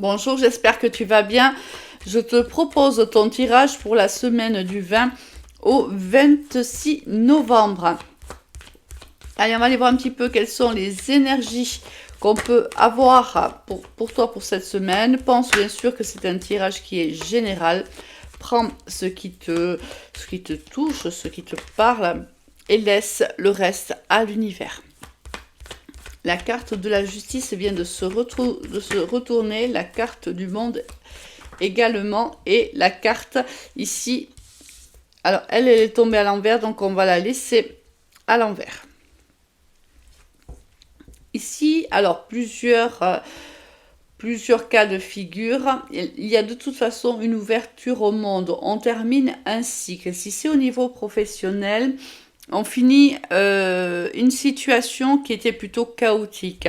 Bonjour, j'espère que tu vas bien. Je te propose ton tirage pour la semaine du 20 au 26 novembre. Allez, on va aller voir un petit peu quelles sont les énergies qu'on peut avoir pour toi pour cette semaine. Pense bien sûr que c'est un tirage qui est général. Prends ce qui te touche, ce qui te parle et laisse le reste à l'univers. La carte de la justice vient de se retourner, la carte du monde également, et la carte ici, alors elle est tombée à l'envers, donc on va la laisser à l'envers. Ici, alors plusieurs cas de figure. Il y a de toute façon une ouverture au monde. On termine un cycle. Si c'est au niveau professionnel, on finit une situation qui était plutôt chaotique.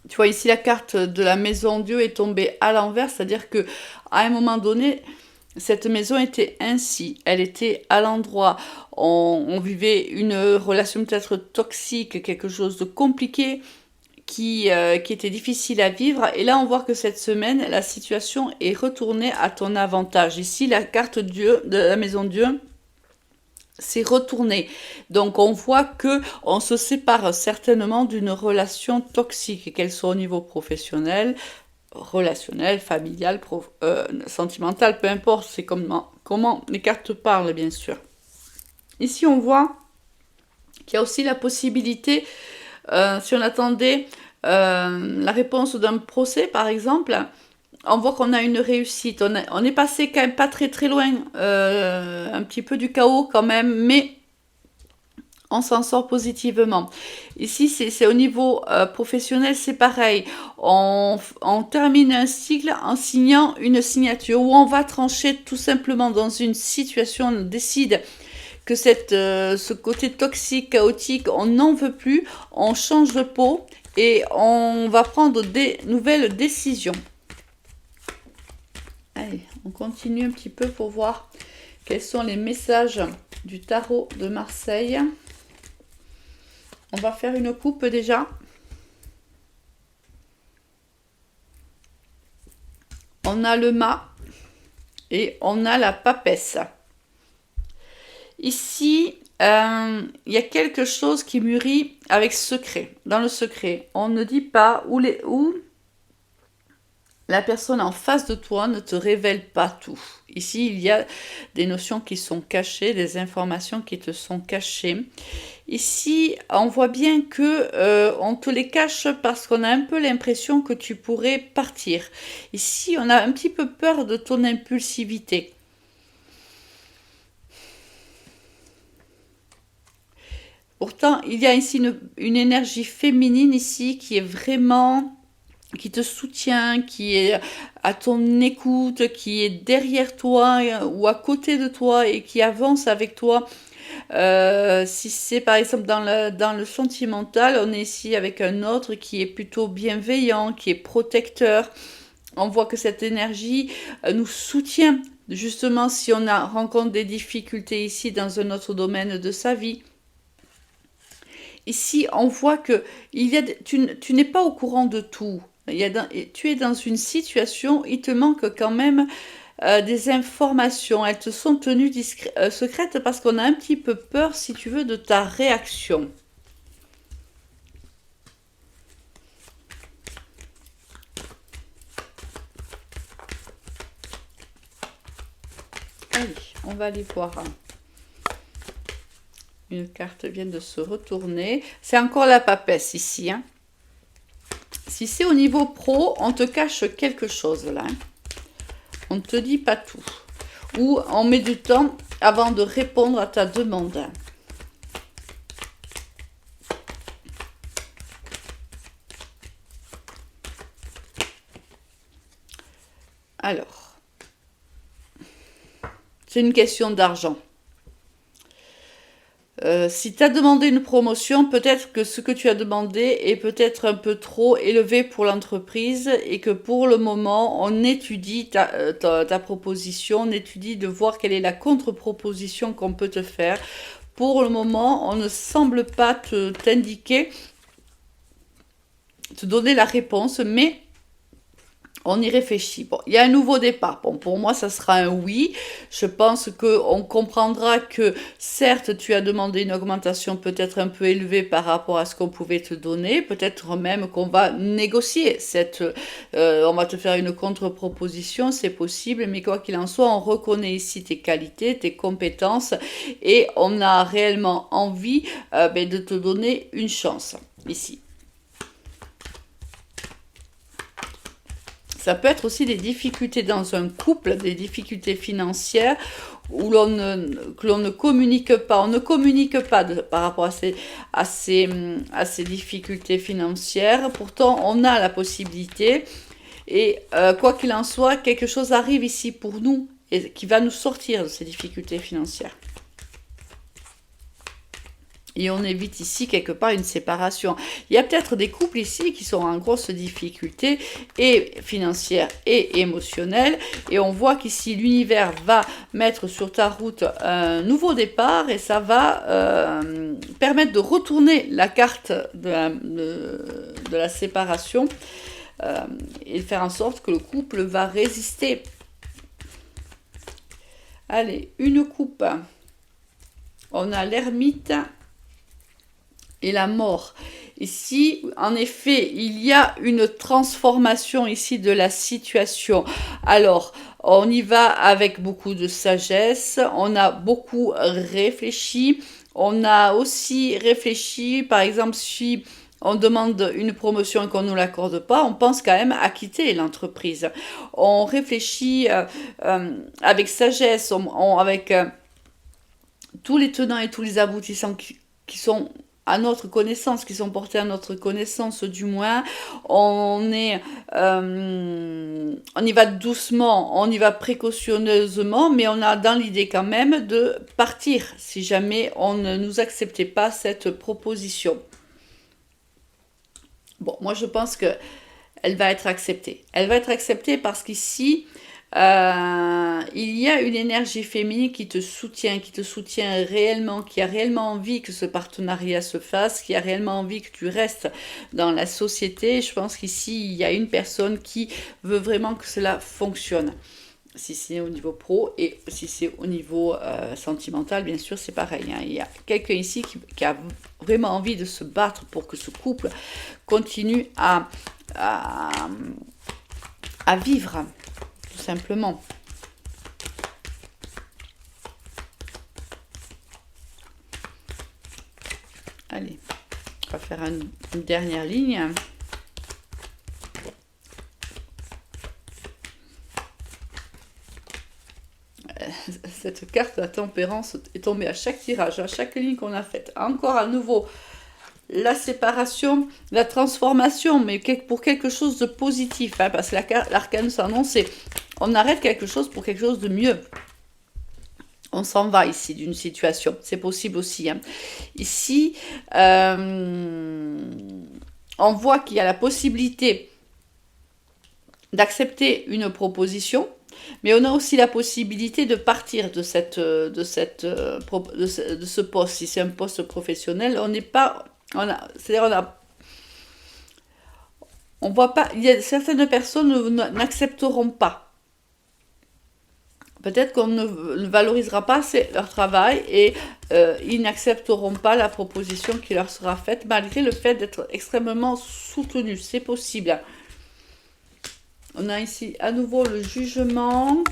Tu vois, ici, la carte de la maison Dieu est tombée à l'envers, c'est-à-dire que à un moment donné, cette maison était ainsi. Elle était à l'endroit. On vivait une relation peut-être toxique, quelque chose de compliqué qui était difficile à vivre. Et là, on voit que cette semaine, la situation est retournée à ton avantage. Ici, la carte Dieu de la maison Dieu s'est retournée. Donc on voit que on se sépare certainement d'une relation toxique, qu'elle soit au niveau professionnel, relationnel, familial, sentimental, peu importe, c'est comment les cartes parlent, bien sûr. Ici, on voit qu'il y a aussi la possibilité, si on attendait la réponse d'un procès, par exemple, on voit qu'on a une réussite. On est passé quand même pas très très loin, un petit peu du chaos quand même, mais on s'en sort positivement. Ici, c'est au niveau professionnel, c'est pareil. On termine un cycle en signant une signature où on va trancher tout simplement dans une situation, on décide que ce côté toxique, chaotique, on n'en veut plus, on change de peau et on va prendre des nouvelles décisions. Allez, on continue un petit peu pour voir quels sont les messages du tarot de Marseille. On va faire une coupe déjà. On a le mât et on a la papesse. Ici, il y a quelque chose qui mûrit avec secret. Dans le secret, on ne dit pas où la personne en face de toi ne te révèle pas tout. Ici, il y a des notions qui sont cachées, des informations qui te sont cachées. Ici, on voit bien que on te les cache parce qu'on a un peu l'impression que tu pourrais partir. Ici, on a un petit peu peur de ton impulsivité. Pourtant, il y a ici une énergie féminine ici qui est vraiment, qui te soutient, qui est à ton écoute, qui est derrière toi ou à côté de toi et qui avance avec toi. Si c'est par exemple dans le sentimental, on est ici avec un autre qui est plutôt bienveillant, qui est protecteur. On voit que cette énergie nous soutient justement si on rencontre des difficultés ici dans un autre domaine de sa vie. Ici, on voit que tu n'es pas au courant de tout. Tu es dans une situation, il te manque quand même des informations. Elles te sont tenues secrètes parce qu'on a un petit peu peur, si tu veux, de ta réaction. Allez, on va aller voir. Une carte vient de se retourner. C'est encore la papesse ici. Hein. Si c'est au niveau pro, on te cache quelque chose là. Hein. On ne te dit pas tout. Ou on met du temps avant de répondre à ta demande. Alors, c'est une question d'argent. Si tu as demandé une promotion, peut-être que ce que tu as demandé est peut-être un peu trop élevé pour l'entreprise et que pour le moment, on étudie ta proposition, on étudie de voir quelle est la contre-proposition qu'on peut te faire. Pour le moment, on ne semble pas t'indiquer, te donner la réponse, mais On y réfléchit. Bon, il y a un nouveau départ. Bon, pour moi, ça sera un oui. Je pense qu'on comprendra que, certes, tu as demandé une augmentation peut-être un peu élevée par rapport à ce qu'on pouvait te donner. Peut-être même qu'on va négocier on va te faire une contre-proposition, c'est possible. Mais quoi qu'il en soit, on reconnaît ici tes qualités, tes compétences et on a réellement envie de te donner une chance ici. Ça peut être aussi des difficultés dans un couple, des difficultés financières que l'on ne communique pas. On ne communique pas par rapport à ces difficultés financières. Pourtant, on a la possibilité. Et quoi qu'il en soit, quelque chose arrive ici pour nous et qui va nous sortir de ces difficultés financières. Et on évite ici quelque part une séparation. Il y a peut-être des couples ici qui sont en grosse difficulté et financière et émotionnelle. Et on voit qu'ici l'univers va mettre sur ta route un nouveau départ et ça va permettre de retourner la carte de la séparation et faire en sorte que le couple va résister. Allez, une coupe. On a l'ermite et la mort. Ici, en effet, il y a une transformation ici de la situation. Alors, on y va avec beaucoup de sagesse, on a beaucoup réfléchi, on a aussi réfléchi, par exemple, si on demande une promotion et qu'on ne nous l'accorde pas, on pense quand même à quitter l'entreprise. On réfléchit avec sagesse, avec tous les tenants et tous les aboutissants qui sont à notre connaissance, qui sont portés à notre connaissance du moins. On y va doucement, on y va précautionneusement, mais on a dans l'idée quand même de partir si jamais on ne nous acceptait pas cette proposition. Bon, moi je pense que elle va être acceptée. Elle va être acceptée parce qu'ici, il y a une énergie féminine qui te soutient réellement, qui a réellement envie que ce partenariat se fasse, qui a réellement envie que tu restes dans la société. Je pense qu'ici, il y a une personne qui veut vraiment que cela fonctionne. Si c'est au niveau pro et si c'est au niveau sentimental, bien sûr, c'est pareil. Hein. Il y a quelqu'un ici qui a vraiment envie de se battre pour que ce couple continue à vivre, tout simplement. Allez, on va faire une dernière ligne. Cette carte de la tempérance est tombée à chaque tirage, à chaque ligne qu'on a faite. Encore à nouveau, la séparation, la transformation, mais pour quelque chose de positif, hein, parce que l'arcane s'annonce, c'est on arrête quelque chose pour quelque chose de mieux. On s'en va ici d'une situation, c'est possible aussi. Hein. Ici, on voit qu'il y a la possibilité d'accepter une proposition, mais on a aussi la possibilité de partir de ce poste. Si c'est un poste professionnel, on voit pas. Il y a certaines personnes n'accepteront pas. Peut-être qu'on ne valorisera pas leur travail et ils n'accepteront pas la proposition qui leur sera faite, malgré le fait d'être extrêmement soutenus. C'est possible. On a ici à nouveau le jugement.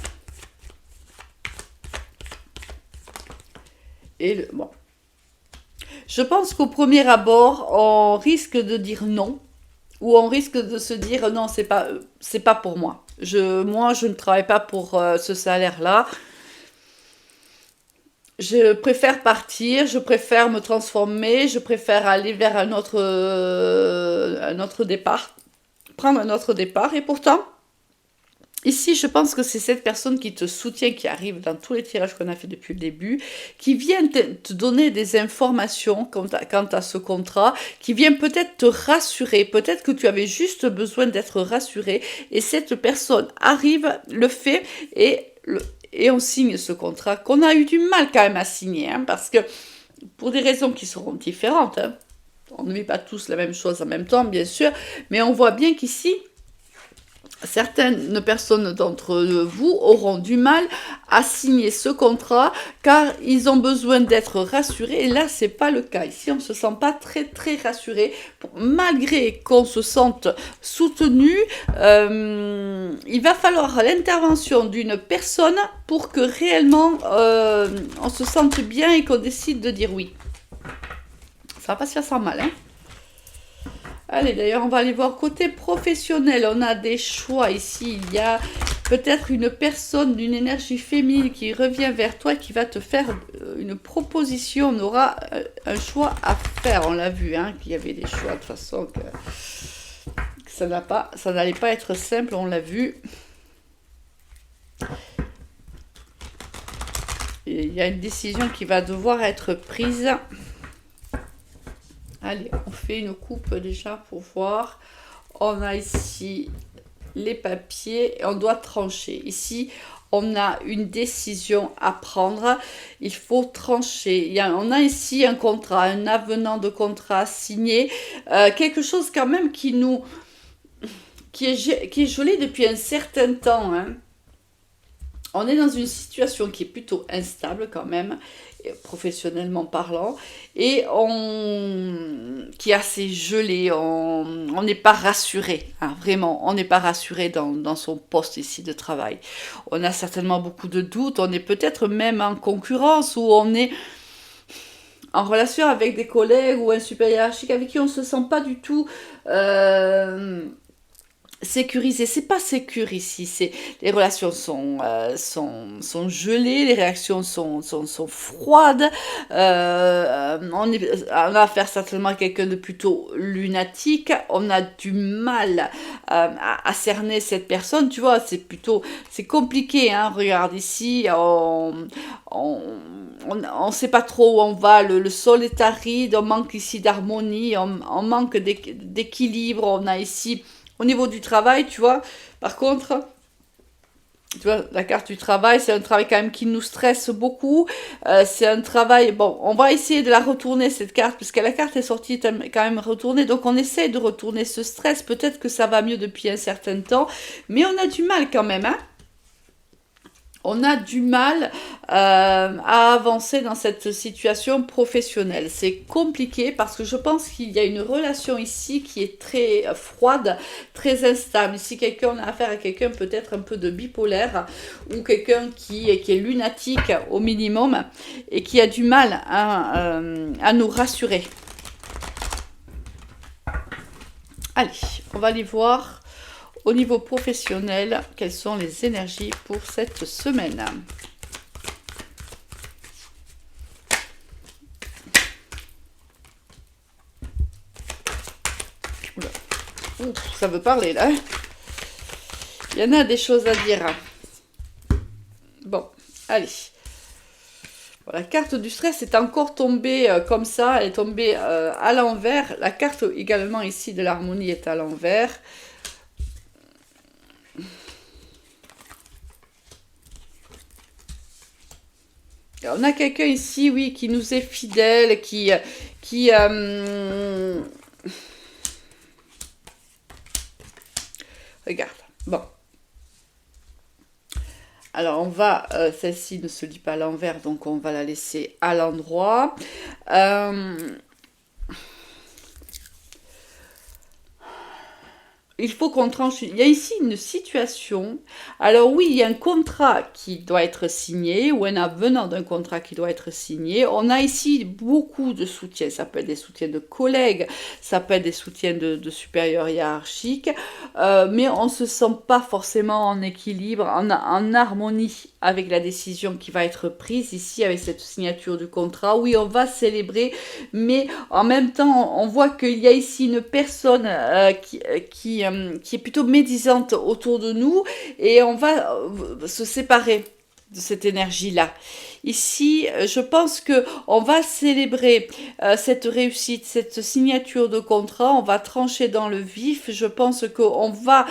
Et bon. Je pense qu'au premier abord, on risque de dire non. Ou on risque de se dire non, c'est pas pour moi. Moi, je ne travaille pas pour ce salaire-là. Je préfère partir, je préfère me transformer, je préfère aller vers un autre départ. Prendre un autre départ. Et pourtant, ici, je pense que c'est cette personne qui te soutient, qui arrive dans tous les tirages qu'on a fait depuis le début, qui vient te donner des informations quant à ce contrat, qui vient peut-être te rassurer, peut-être que tu avais juste besoin d'être rassuré, et cette personne arrive, le fait, et on signe ce contrat, qu'on a eu du mal quand même à signer, hein, parce que, pour des raisons qui seront différentes, hein, on ne vit pas tous la même chose en même temps, bien sûr, mais on voit bien qu'ici, certaines personnes d'entre vous auront du mal à signer ce contrat car ils ont besoin d'être rassurés et là c'est pas le cas. Ici on se sent pas très rassuré malgré qu'on se sente soutenu. Il va falloir l'intervention d'une personne pour que réellement on se sente bien et qu'on décide de dire oui. Ça va pas se faire sans mal, hein. Allez, d'ailleurs, on va aller voir côté professionnel. On a des choix ici. Il y a peut-être une personne d'une énergie féminine qui revient vers toi et qui va te faire une proposition. On aura un choix à faire. On l'a vu, hein, qu'il y avait des choix de toute façon que ça n'allait pas être simple. On l'a vu. Et il y a une décision qui va devoir être prise. Allez, on fait une coupe déjà pour voir. On a ici les papiers et on doit trancher. Ici, on a une décision à prendre. Il faut trancher. On a ici un contrat, un avenant de contrat signé. Quelque chose quand même qui est gelé depuis un certain temps, hein. On est dans une situation qui est plutôt instable quand même, professionnellement parlant, et qui est assez gelé. On n'est pas rassuré, hein, vraiment, on n'est pas rassuré dans son poste ici de travail. On a certainement beaucoup de doutes, on est peut-être même en concurrence ou on est en relation avec des collègues ou un supérieur hiérarchique avec qui on ne se sent pas du tout sécurisé. C'est pas sécure ici. Les relations sont gelées, les réactions sont froides. On a affaire certainement à quelqu'un de plutôt lunatique. On a du mal à cerner cette personne. Tu vois, c'est compliqué. Hein. Regarde ici, on sait pas trop où on va. Le sol est aride. On manque ici d'harmonie. On manque d'équilibre. On a ici au niveau du travail, tu vois, par contre, tu vois, la carte du travail, c'est un travail quand même qui nous stresse beaucoup. C'est un travail, bon, on va essayer de la retourner, cette carte, puisque la carte est sortie quand même retournée. Donc, on essaie de retourner ce stress. Peut-être que ça va mieux depuis un certain temps, mais on a du mal quand même, hein. On a du mal à avancer dans cette situation professionnelle. C'est compliqué parce que je pense qu'il y a une relation ici qui est très froide, très instable. Ici, on a affaire à quelqu'un peut-être un peu de bipolaire ou quelqu'un qui est lunatique au minimum et qui a du mal à nous rassurer. Allez, on va aller voir au niveau professionnel, quelles sont les énergies pour cette semaine? Ouh, ça veut parler là. Il y en a des choses à dire. Bon, allez. Bon, la carte du stress est encore tombée comme ça, elle est tombée à l'envers. La carte également ici de l'harmonie est à l'envers. On a quelqu'un ici, oui, qui nous est fidèle, regarde, bon. Alors, celle-ci ne se lit pas à l'envers, donc on va la laisser à l'endroit. Il faut qu'on tranche. Il y a ici une situation. Alors oui, il y a un contrat qui doit être signé ou un avenant d'un contrat qui doit être signé. On a ici beaucoup de soutien. Ça peut être des soutiens de collègues, ça peut être des soutiens de supérieurs hiérarchiques, mais on ne se sent pas forcément en équilibre, en harmonie avec la décision qui va être prise ici avec cette signature du contrat. Oui, on va célébrer, mais en même temps, on voit qu'il y a ici une personne qui est plutôt médisante autour de nous et on va se séparer de cette énergie-là. ici, je pense que on va célébrer cette réussite, cette signature de contrat, on va trancher dans le vif. Je pense qu'on va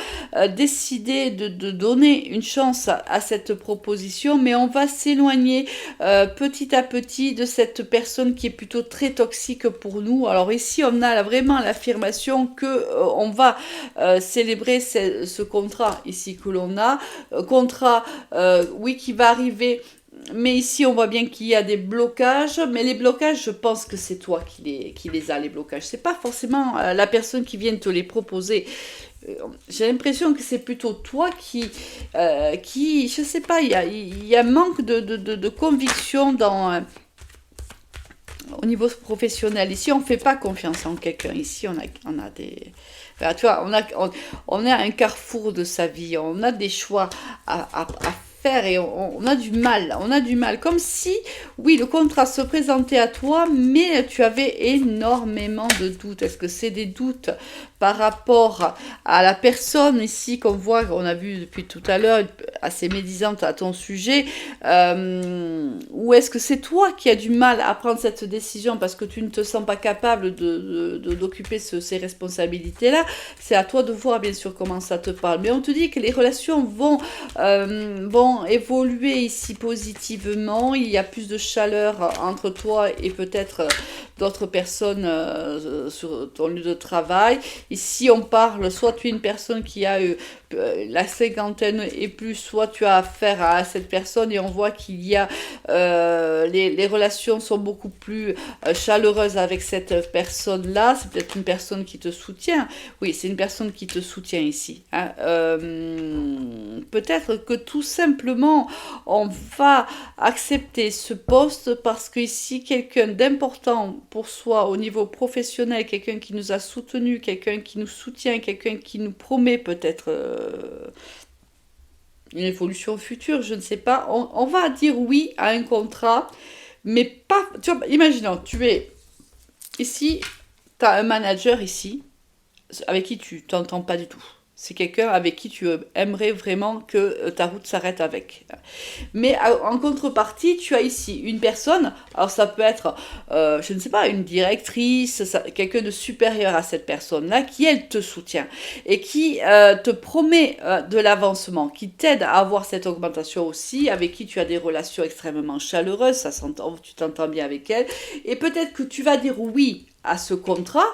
décider de donner une chance à cette proposition, mais on va s'éloigner petit à petit de cette personne qui est plutôt très toxique pour nous. Alors ici, on a vraiment l'affirmation que on va célébrer ce contrat ici que l'on a, contrat oui qui va arriver. Mais ici, on voit bien qu'il y a des blocages. Mais les blocages, je pense que c'est toi qui les as, les blocages. C'est pas forcément la personne qui vient te les proposer. J'ai l'impression que c'est plutôt toi je sais pas, il y a un manque de conviction au niveau professionnel. Ici, on fait pas confiance en quelqu'un. Ici, on a des... Ben, tu vois, on a un carrefour de sa vie. On a des choix à faire et on a du mal. On a du mal. Comme si, oui, le contrat se présentait à toi, mais tu avais énormément de doutes. Est-ce que c'est des doutes par rapport à la personne ici qu'on voit, qu'on a vu depuis tout à l'heure, assez médisante à ton sujet, ou est-ce que c'est toi qui as du mal à prendre cette décision parce que tu ne te sens pas capable d'occuper ces responsabilités-là? C'est à toi de voir bien sûr comment ça te parle. Mais on te dit que les relations vont évoluer ici positivement. Il y a plus de chaleur entre toi et peut-être d'autres personnes sur ton lieu de travail. Ici, on parle, soit tu es une personne qui a eu la cinquantaine et plus, soit tu as affaire à cette personne et on voit qu'il y a les relations sont beaucoup plus chaleureuses avec cette personne-là. C'est peut-être une personne qui te soutient. Oui, c'est une personne qui te soutient ici. Hein. Peut-être que tout simplement, on va accepter ce poste parce qu'ici, quelqu'un d'important pour soi au niveau professionnel, quelqu'un qui nous a soutenu, quelqu'un qui nous soutient, quelqu'un qui nous promet peut-être une évolution future, je ne sais pas. On va dire oui à un contrat, mais pas... Tu vois, imaginons, tu es ici, tu as un manager ici, avec qui tu t'entends pas du tout. C'est quelqu'un avec qui tu aimerais vraiment que ta route s'arrête avec. Mais en contrepartie, tu as ici une personne, alors ça peut être, je ne sais pas, une directrice, quelqu'un de supérieur à cette personne-là, qui elle te soutient et qui te promet de l'avancement, qui t'aide à avoir cette augmentation aussi, avec qui tu as des relations extrêmement chaleureuses, ça s'entend, tu t'entends bien avec elle, et peut-être que tu vas dire oui à ce contrat,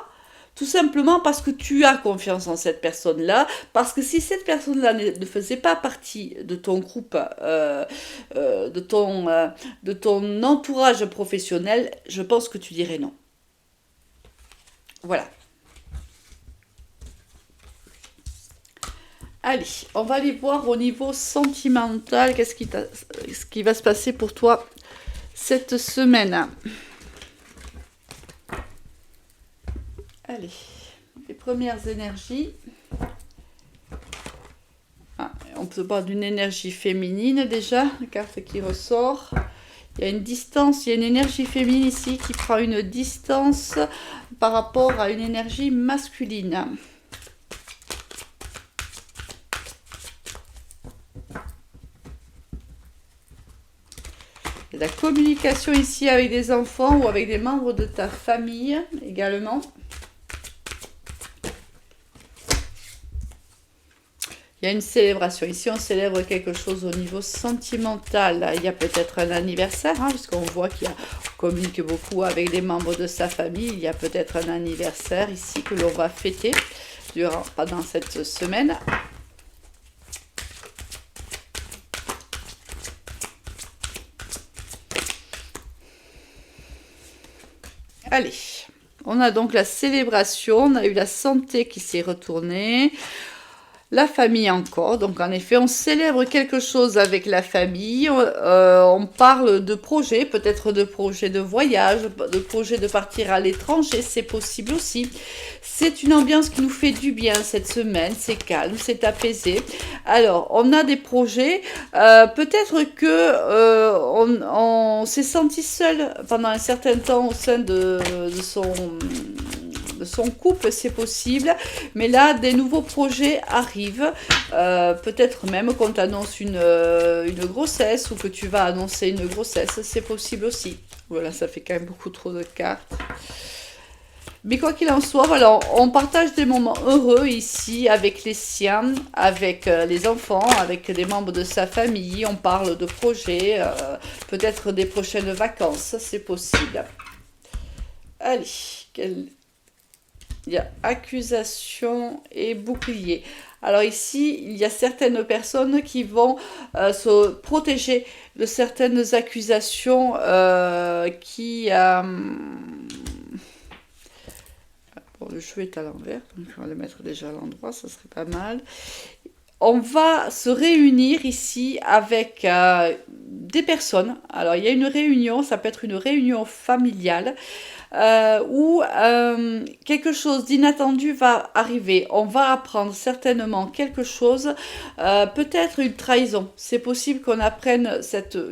tout simplement parce que tu as confiance en cette personne-là, parce que si cette personne-là ne faisait pas partie de ton groupe, de ton entourage professionnel, je pense que tu dirais non. Voilà. Allez, on va aller voir au niveau sentimental, ce qui va se passer pour toi cette semaine. Allez, les premières énergies. Ah, on peut parler d'une énergie féminine déjà, la carte qui ressort. Il y a une distance, il y a une énergie féminine ici qui prend une distance par rapport à une énergie masculine. Il y a de la communication ici avec des enfants ou avec des membres de ta famille également. Il y a une célébration. Ici, on célèbre quelque chose au niveau sentimental. Il y a peut-être un anniversaire, hein, puisqu'on voit qu'on communique beaucoup avec des membres de sa famille. Il y a peut-être un anniversaire ici que l'on va fêter pendant cette semaine. Allez, on a donc la célébration. On a eu la santé qui s'est retournée. La famille encore, donc en effet on célèbre quelque chose avec la famille, on parle de projets, peut-être de projets de voyage, de projets de partir à l'étranger, c'est possible aussi. C'est une ambiance qui nous fait du bien cette semaine, c'est calme, c'est apaisé. Alors on a des projets, peut-être que on s'est senti seul pendant un certain temps au sein de son couple, c'est possible. Mais là, des nouveaux projets arrivent. Peut-être même qu'on t'annonce une grossesse ou que tu vas annoncer une grossesse, c'est possible aussi. Voilà, ça fait quand même beaucoup trop de cartes. Mais quoi qu'il en soit, voilà, on partage des moments heureux ici avec les siens, avec les enfants, avec des membres de sa famille. On parle de projets, peut-être des prochaines vacances, c'est possible. Allez, il y a accusation et bouclier. Alors ici, il y a certaines personnes qui vont se protéger de certaines accusations qui... Bon, le jeu est à l'envers, donc on va le mettre déjà à l'endroit, ça serait pas mal. On va se réunir ici avec des personnes. Alors, il y a une réunion, ça peut être une réunion familiale où quelque chose d'inattendu va arriver. On va apprendre certainement quelque chose, peut-être une trahison. C'est possible qu'on apprenne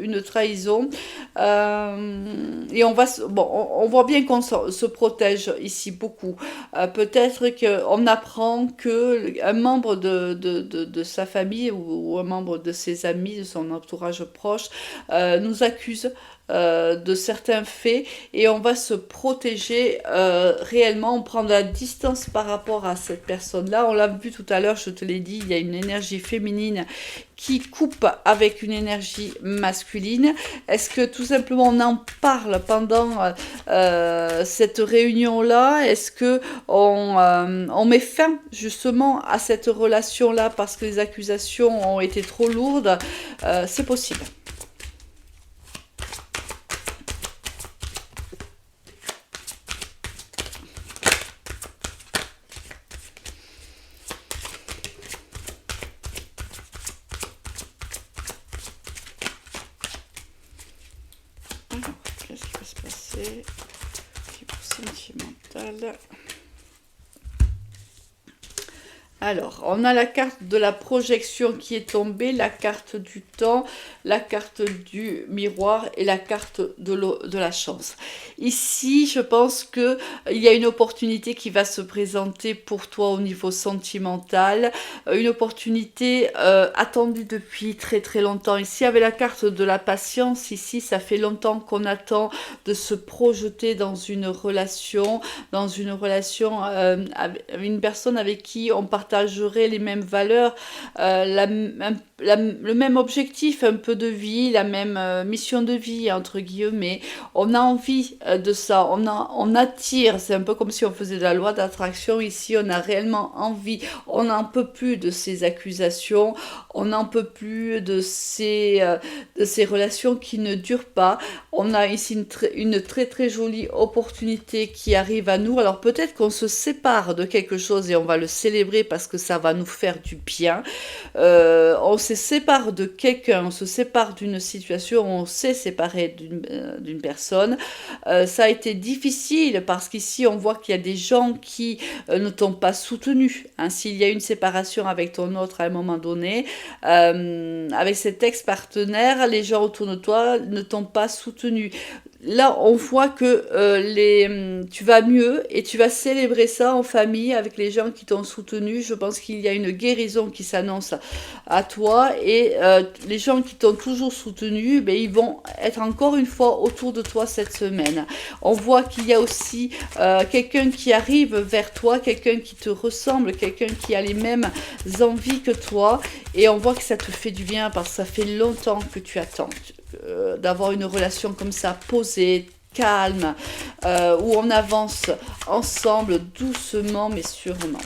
une trahison et on voit bien qu'on se protège ici beaucoup. Peut-être qu'on apprend qu'un membre de sa famille ou un membre de ses amis, de son entourage proche, nous accuse de certains faits et on va se protéger réellement, on prend de la distance par rapport à cette personne-là. On l'a vu tout à l'heure, je te l'ai dit, il y a une énergie féminine qui coupe avec une énergie masculine. Est-ce que tout simplement on en parle pendant cette réunion-là? Est-ce que on met fin justement à cette relation-là parce que les accusations ont été trop lourdes? C'est possible. Qu'est-ce qui va se passer? Type sentimental. Alors, on a la carte de la projection qui est tombée, la carte du temps, la carte du miroir et la carte de la chance. Ici, je pense qu'il y a une opportunité qui va se présenter pour toi au niveau sentimental, une opportunité attendue depuis très très longtemps. Ici, avec la carte de la patience, ici, ça fait longtemps qu'on attend de se projeter dans une relation avec une personne avec qui on partagerait les mêmes valeurs, le même objectif un peu de vie, la même mission de vie entre guillemets. On a envie de ça, on attire, c'est un peu comme si on faisait de la loi d'attraction. Ici on a réellement envie, on n'en peut plus de ces accusations, on n'en peut plus de ces relations qui ne durent pas. On a ici une très très jolie opportunité qui arrive à nous. Alors peut-être qu'on se sépare de quelque chose et on va le célébrer parce que ça va nous faire du bien. On se sépare de quelqu'un, on se sépare d'une situation, on s'est séparé d'une personne. Ça a été difficile parce qu'ici on voit qu'il y a des gens qui ne t'ont pas soutenu. Hein, s'il y a une séparation avec ton autre à un moment donné, avec cet ex-partenaire, les gens autour de toi ne t'ont pas soutenu. Là, on voit que tu vas mieux et tu vas célébrer ça en famille avec les gens qui t'ont soutenu. Je pense qu'il y a une guérison qui s'annonce à toi et les gens qui t'ont toujours soutenu, ben, ils vont être encore une fois autour de toi cette semaine. On voit qu'il y a aussi quelqu'un qui arrive vers toi, quelqu'un qui te ressemble, quelqu'un qui a les mêmes envies que toi et on voit que ça te fait du bien parce que ça fait longtemps que tu attends d'avoir une relation comme ça posée, calme, où on avance ensemble doucement mais sûrement.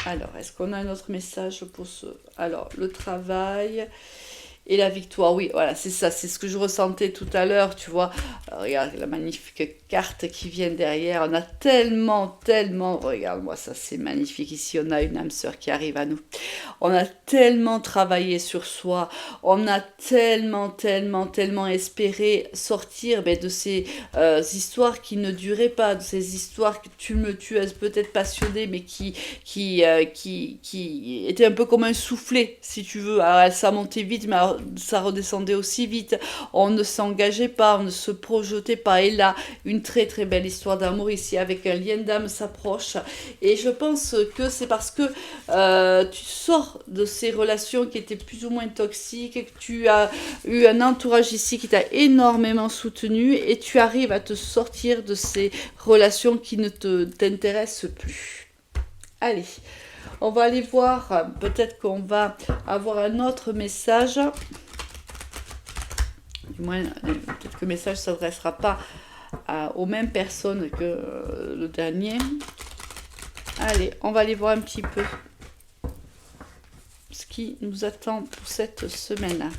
Alors, est-ce qu'on a un autre message pour ce... Alors, le travail et la victoire, oui, voilà, c'est ça, c'est ce que je ressentais tout à l'heure, tu vois. Alors, regarde la magnifique carte qui vient derrière, on a tellement, regarde-moi ça, c'est magnifique, ici on a une âme sœur qui arrive à nous. On a tellement travaillé sur soi, on a tellement espéré sortir de ces histoires qui ne duraient pas, de ces histoires tumultueuses, peut-être passionnées, mais qui étaient un peu comme un soufflet, si tu veux. Alors, ça montait vite, mais alors, ça redescendait aussi vite, on ne s'engageait pas, on ne se projetait pas. Et là, une très très belle histoire d'amour ici avec un lien d'âme s'approche. Et je pense que c'est parce que tu sors de ces relations qui étaient plus ou moins toxiques, que tu as eu un entourage ici qui t'a énormément soutenu et tu arrives à te sortir de ces relations qui ne t'intéressent plus. Allez, on va aller voir, peut-être qu'on va avoir un autre message. Du moins, peut-être que le message ne s'adressera pas aux mêmes personnes que le dernier. Allez, on va aller voir un petit peu ce qui nous attend pour cette semaine.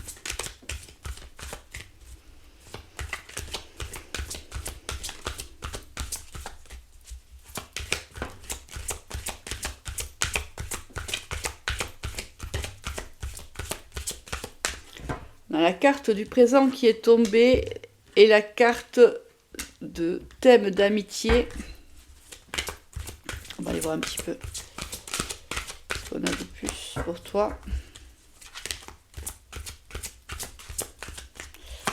Dans la carte du présent qui est tombée et la carte de thème d'amitié. On va aller voir un petit peu ce qu'on a de plus pour toi.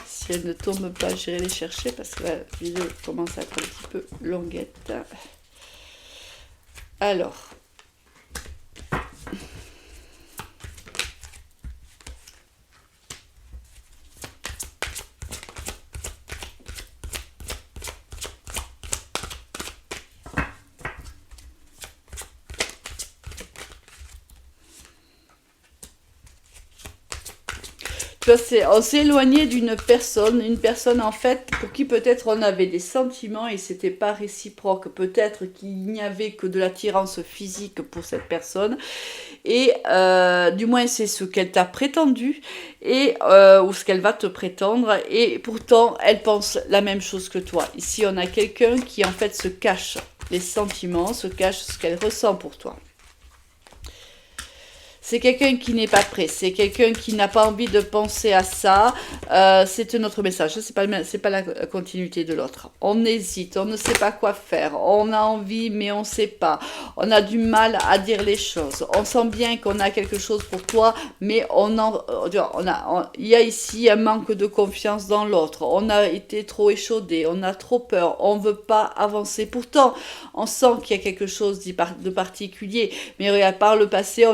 Si elle ne tombe pas, j'irai les chercher parce que la vidéo commence à être un petit peu longuette. Alors. On s'est éloigné d'une personne, une personne en fait pour qui peut-être on avait des sentiments et c'était pas réciproque, peut-être qu'il n'y avait que de l'attirance physique pour cette personne et du moins c'est ce qu'elle t'a prétendu et ou ce qu'elle va te prétendre et pourtant elle pense la même chose que toi. Ici on a quelqu'un qui en fait se cache les sentiments, se cache ce qu'elle ressent pour toi. C'est quelqu'un qui n'est pas prêt, c'est quelqu'un qui n'a pas envie de penser à ça. C'est un autre message, c'est pas la continuité de l'autre. On hésite, on ne sait pas quoi faire, on a envie mais on ne sait pas. On a du mal à dire les choses. On sent bien qu'on a quelque chose pour toi, mais il y a ici un manque de confiance dans l'autre. On a été trop échaudé, on a trop peur, on ne veut pas avancer. Pourtant, on sent qu'il y a quelque chose de particulier. Mais regarde, par le passé,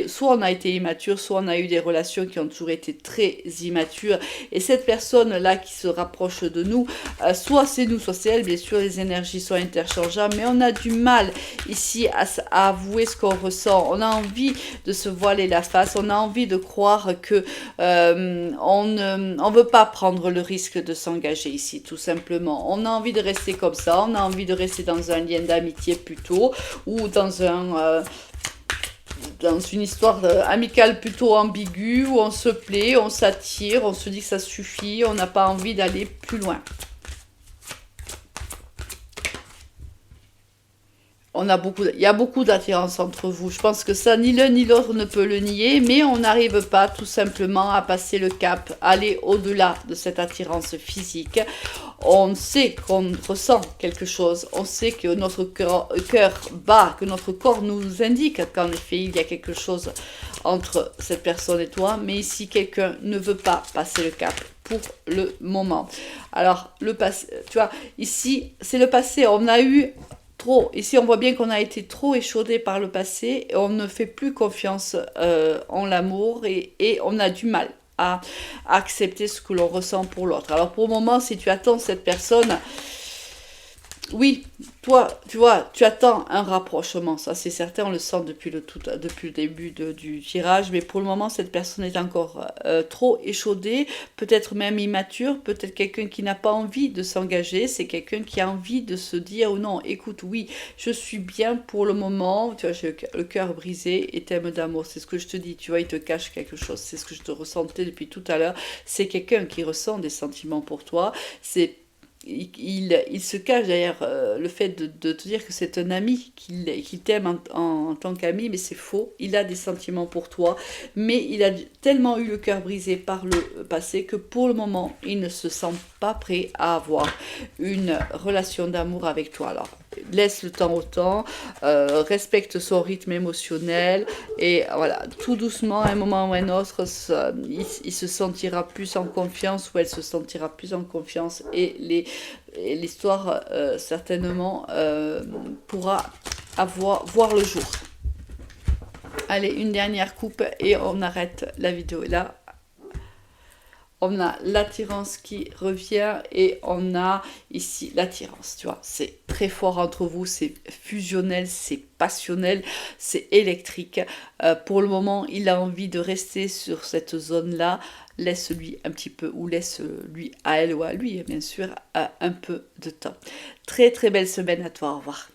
soit on a été immature, soit on a eu des relations qui ont toujours été très immatures. Et cette personne-là qui se rapproche de nous, soit c'est nous, soit c'est elle. Bien sûr, les énergies sont interchangeables, mais on a du mal ici à avouer ce qu'on ressent. On a envie de se voiler la face, on a envie de croire que on ne veut pas prendre le risque de s'engager ici, tout simplement. On a envie de rester comme ça, on a envie de rester dans un lien d'amitié plutôt, ou dans une histoire amicale plutôt ambiguë, où on se plaît, on s'attire, on se dit que ça suffit, on n'a pas envie d'aller plus loin. Il y a beaucoup d'attirance entre vous. Je pense que ça, ni l'un ni l'autre ne peut le nier, mais on n'arrive pas tout simplement à passer le cap, aller au-delà de cette attirance physique. On sait qu'on ressent quelque chose, on sait que notre cœur bat, que notre corps nous indique qu'en effet il y a quelque chose entre cette personne et toi, mais ici quelqu'un ne veut pas passer le cap pour le moment. Alors le passé, tu vois, ici c'est le passé, on a eu trop, ici on voit bien qu'on a été trop échaudé par le passé et on ne fait plus confiance en l'amour et on a du mal à accepter ce que l'on ressent pour l'autre. Alors pour le moment, si tu attends cette personne, oui, toi, tu vois, tu attends un rapprochement, ça c'est certain, on le sent depuis le début du tirage, mais pour le moment, cette personne est encore trop échaudée, peut-être même immature, peut-être quelqu'un qui n'a pas envie de s'engager, c'est quelqu'un qui a envie de se dire, oh non, écoute, oui, je suis bien pour le moment, tu vois, j'ai le cœur brisé et thème d'amour, c'est ce que je te dis, tu vois, il te cache quelque chose, c'est ce que je te ressentais depuis tout à l'heure, c'est quelqu'un qui ressent des sentiments pour toi, il se cache derrière le fait de te dire que c'est un ami, qu'il t'aime en tant qu'ami, mais c'est faux. Il a des sentiments pour toi, mais il a tellement eu le cœur brisé par le passé que pour le moment, il ne se sent pas prêt à avoir une relation d'amour avec toi. Alors, laisse le temps au temps, respecte son rythme émotionnel et voilà, tout doucement, à un moment ou à un autre, il se sentira plus en confiance ou elle se sentira plus en confiance et l'histoire certainement pourra voir le jour. Allez, une dernière coupe et on arrête la vidéo là. On a l'attirance qui revient et on a ici l'attirance, tu vois. C'est très fort entre vous, c'est fusionnel, c'est passionnel, c'est électrique. Pour le moment, il a envie de rester sur cette zone-là. Laisse-lui un petit peu, ou laisse-lui à elle ou à lui, bien sûr, un peu de temps. Très très belle semaine à toi, au revoir.